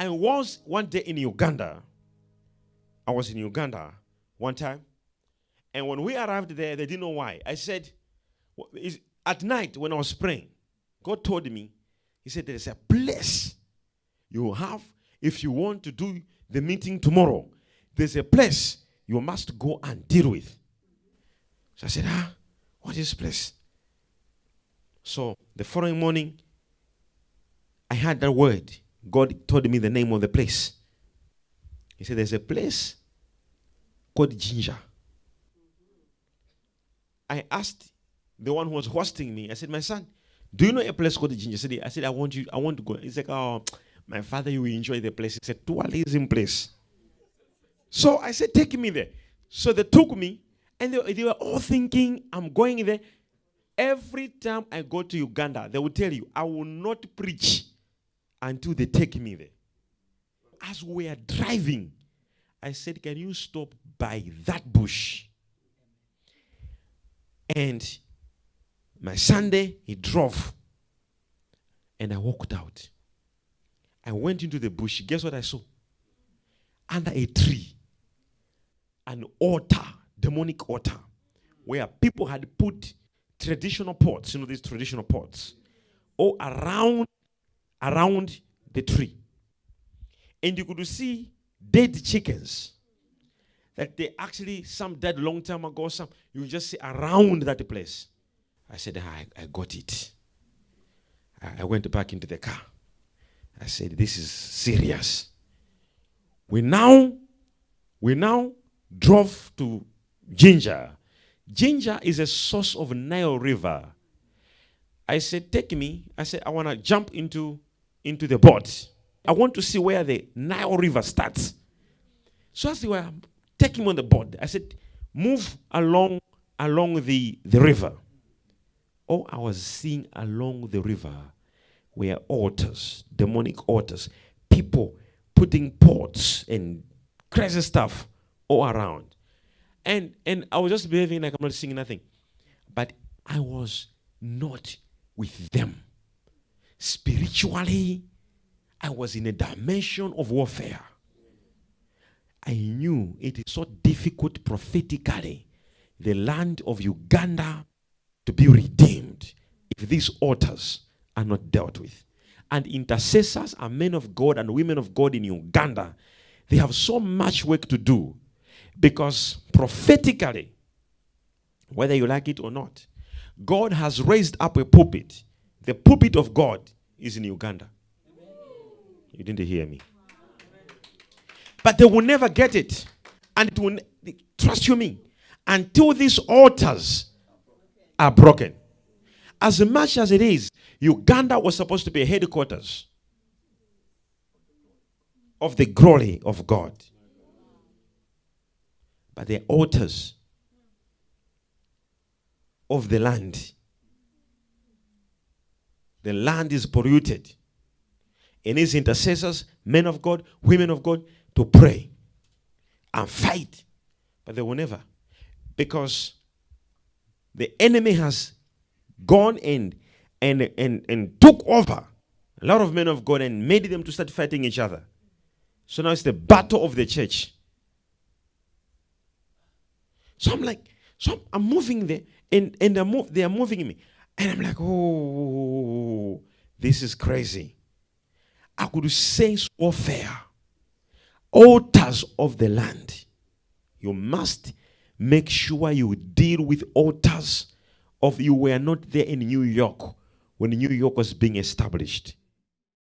I was one day in Uganda. I was in Uganda one time. And when we arrived there, they didn't know why. I said, at night when I was praying, God told me, he said, there is a place you have if you want to do the meeting tomorrow. There's a place you must go and deal with. So I said, what is this place? So the following morning, I had that word. God told me the name of the place. He said, there's a place called Ginger. I asked the one who was hosting me, I said, my son, do you know a place called Ginger? I said, I want to go. He's like, oh, my father, you will enjoy the place. It's a tourism place. So I said, take me there. So they took me, and they were all thinking, I'm going there. Every time I go to Uganda, they will tell you, I will not preach until they take me there. As we are driving, I said, can you stop by that bush? And my Sunday, he drove. And I walked out. I went into the bush. Guess what I saw? Under a tree. An altar, demonic altar, where people had put traditional pots, these traditional pots, all around the tree. And you could see dead chickens. That they actually, some died a long time ago, some you just see around that place. I said, I got it. I went back into the car. I said, this is serious. We now drove to Ginger. Ginger is a source of Nile River. I said, take me. I said, I want to jump into the boat. I want to see where the Nile River starts. So as they were taking me on the boat, I said, move along the river. All I was seeing along the river were altars, demonic altars, people putting pots and crazy stuff all around. And I was just behaving like I'm not seeing nothing. But I was not with them. Spiritually, I was in a dimension of warfare. I knew it is so difficult prophetically, the land of Uganda to be redeemed if these altars are not dealt with. And intercessors and men of God and women of God in Uganda, they have so much work to do, because prophetically, whether you like it or not, God has raised up a pulpit. The pulpit of God is in Uganda. You didn't hear me. But they will never get it. And it will, trust you me, until these altars are broken. As much as it is, Uganda was supposed to be a headquarters of the glory of God. But the altars of the land is polluted. And his intercessors, men of God, women of God, to pray and fight. But they will never. Because the enemy has gone and took over a lot of men of God and made them to start fighting each other. So now it's the battle of the church. So I'm moving there, and they are moving me. And I'm like, oh, this is crazy. I could sense warfare. Altars of the land. You must make sure you deal with altars of you were not there in New York when New York was being established.